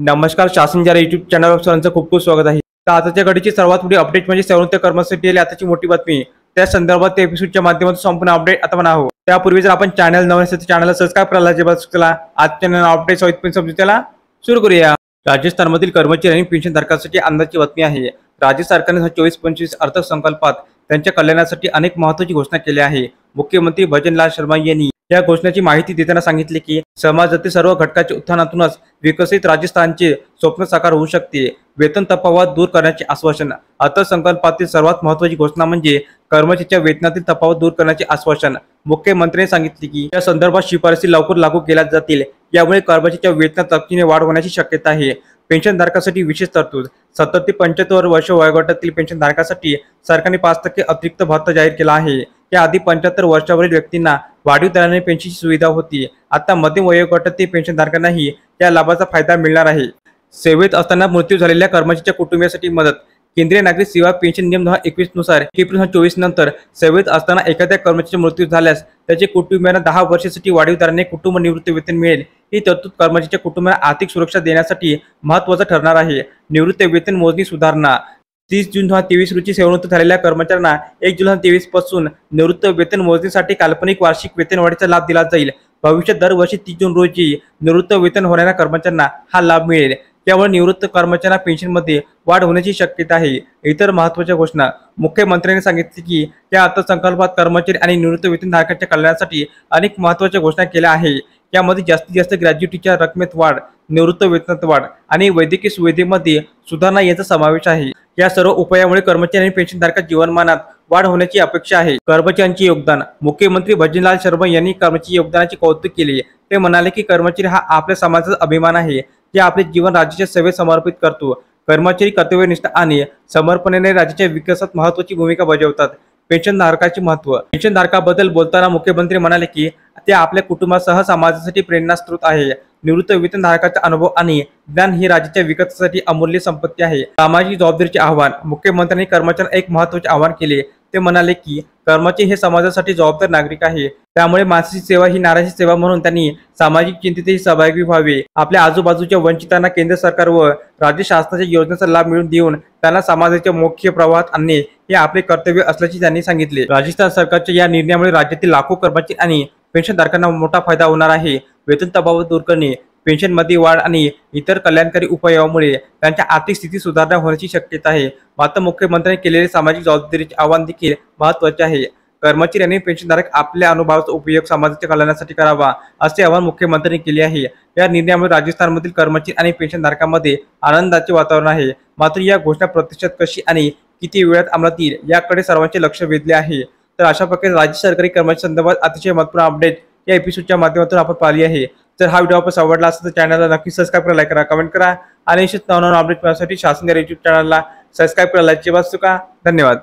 नमस्कार. शासन जरा युट्यूब चॅनलवर सर्वांचं खूप खूप स्वागत आहे. तर आताच्या घडीची सर्वात मोठी अपडेट म्हणजे सेवंत कर्मचारी आली आताची मोठी बातमी. त्या संदर्भात त्या एपिसोडच्या माध्यमातून संपूर्ण अपडेट आता म्हणा आहोत. त्यापूर्वी जर आपण चॅनल नवीन असेल तर चॅनलला सबस्क्राईब करायला अजिबात चला. आजच्या अपडेट सहित समजून त्याला सुरू करूया. राजस्थानमधील कर्मचारी आणि पेन्शनधारकांसाठी आनंदाची बातमी आहे. राज्य सरकारने 24-25 अर्थसंकल्पात त्यांच्या कल्याणासाठी अनेक महत्त्वाची घोषणा केल्या आहे. मुख्यमंत्री भजनलाल शर्मा यांनी या घोषणेची माहिती देताना सांगितले की समाजातील सर्व घटकांच्या उत्थानातूनच विकसित राजस्थानचे स्वप्न साकार होऊ शकते. वेतन तफावत दूर करण्याचे आश्वासन. अर्थसंकल्पातील सर्वात महत्त्वाची घोषणा म्हणजे कर्मचाऱ्यांच्या वेतनातील तफावत दूर करण्याचे आश्वासन. मुख्यमंत्र्यांनी सांगितले की या संदर्भात शिफारसी लवकर लागू केल्या जातील. यामुळे कर्मचाऱ्यांच्या वेतनात तत्काळ वाढ होण्याची शक्यता आहे. पेन्शनधारकांसाठी विशेष तरतूद. 70 ते 75 वर्ष वयोगटातील पेन्शनधारकांसाठी सरकारने 5% अतिरिक्त भत्ता जाहीर केला आहे. याआधी 75 वर्षावरील व्यक्तींना वाढीव दराने पेन्शनची सुविधा होती. आता मध्यम वयोगटातील पेन्शनधारकांनाही या लाभाचा फायदा मिळणार आहे. सेवेत असताना मृत्यू झालेल्या कर्मचाऱ्याच्या कुटुंबियासाठी मदत. केंद्रीय नागरिक सेवा पेन्शन नियम 2021 नुसार एप्रिल 2024 नंतर सेवेत असताना एखाद्या कर्मचाऱ्याचा मृत्यू झाल्यास त्याचे कुटुंबियांना 10 वर्षांसाठी वाढीव दराने कुटुंब निवृत्ती वेतन मिळेल. ही तरतूद कर्मचाऱ्याच्या कुटुंबाला आर्थिक सुरक्षा देण्यासाठी महत्त्वाचं ठरणार आहे. निवृत्ती वेतन मोजणी सुधारणा. 30 जून 2023 रोजी सेवानिवृत्त झालेल्या कर्मचाऱ्यांना 1 जुलै 2023 पासून निवृत्त वेतन मोजणीसाठी काल्पनिक वार्षिक वेतनवाढीचा लाभ दिला जाईल. भविष्यात दरवर्षी 30 जून रोजी निवृत्त वेतन होणाऱ्या कर्मचाऱ्यांना हा लाभ मिळेल. त्यामुळे निवृत्त कर्मचाऱ्यांना पेन्शनमध्ये वाढ होण्याची शक्यता आहे. इतर महत्त्वाच्या घोषणा. मुख्यमंत्र्यांनी सांगितले की या अर्थसंकल्पात कर्मचारी आणि निवृत्त वेतनधारकांच्या कल्याणासाठी अनेक महत्त्वाच्या घोषणा केल्या आहेत. यामध्ये जास्तीत जास्त ग्रॅज्युटीच्या रकमेत वाढ, निवृत्त वेतनात वाढ आणि वैद्यकीय सुविधेमध्ये सुधारणा यांचा समावेश आहे. या सर्व उपायामुळे कर्मचारी आणि पेन्शनधारकांच्या जीवनमानात वाढ होण्याची अपेक्षा आहे. कर्मचाऱ्यांचे योगदान. मुख्यमंत्री भजनलाल शर्मा यांनी कर्मचारी योगदानाचे कौतुक केले. ते म्हणाले की कर्मचारी हा आपल्या समाजाचा अभिमान आहे, जे आपले जीवन राज्याच्या सेवेत समर्पित करतो. कर्मचारी कर्तव्यनिष्ठ आणि समर्पणाने राज्याच्या विकासात महत्त्वाची भूमिका बजावतात. पेन्शनधारकांचे महत्त्व. पेन्शनधारकाबद्दल बोलताना मुख्यमंत्री म्हणाले की ते आपल्या कुटुंबासह समाजासाठी प्रेरणास्त्रोत आहे. निवृत्त वेतनधारकांचा अनुभव आणि ज्ञान ही राज्याच्या विकासासाठी अमूल्य संपत्ती आहे. सामाजिक जबाबदारीचे आव्हान. मुख्यमंत्र्यांनी कर्मचाऱ्यांना एक महत्त्वाचे आवाहन केले. ते म्हणाले की कर्मचारी हे समाजासाठी जबाबदार नागरिक आहे. त्यामुळे मानसिक सेवा ही नाराची सेवा म्हणून त्यांनी सामाजिक चिंतेतही सहभागी व्हावे. आपल्या आजूबाजूच्या वंचितांना केंद्र सरकार व राज्य शासनाच्या योजनेचा लाभ मिळवून देऊन त्यांना समाजाच्या मुख्य प्रवाहात आणणे हे आपले कर्तव्य असल्याचे त्यांनी सांगितले. राजस्थान सरकारच्या या निर्णयामुळे राज्यातील लाखो कर्मचारी आणि पेन्शनधारकांना मोठा फायदा होणार आहे. वेतन तफावत दूर करणे, पेन्शनमध्ये वाढ आणि इतर कल्याणकारी उपायांमुळे त्यांच्या आर्थिक स्थिती सुधारणा होण्याची शक्यता आहे. मात्र मुख्यमंत्र्यांनी केलेले सामाजिक जबाबदारीचे आवाहन देखील महत्त्वाचे आहे. कर्मचारी आणि पेन्शनधारक आपल्या अनुभवाचा उपयोग समाजाच्या कल्याणासाठी करावा, असे आवाहन मुख्यमंत्र्यांनी केले आहे. या निर्णयामुळे राजस्थानमधील कर्मचारी आणि पेन्शनधारकांमध्ये आनंदाचे वातावरण आहे. मात्र या घोषणा प्रत्यक्षात कशी आणि किती वेळात अंमलात येईल याकडे सर्वांचे लक्ष वेधले आहे. तर अशा प्रकारे राज्य सरकारी कर्मचारी संदर्भात अतिशय महत्त्वपूर्ण अपडेट या एपिसोडच्या माध्यमातून आपण पाहिली आहे. जर हा व्हिडिओ आपण आवडला असेल तर चॅनलला नक्की सबस्क्राईब करा, लाईक करा, कमेंट करा आणि निश्चित नवनवीन अपडेट मिळण्यासाठी शासन युट्यूब चॅनलला सबस्क्राईब करायला अजिबात चुका. धन्यवाद.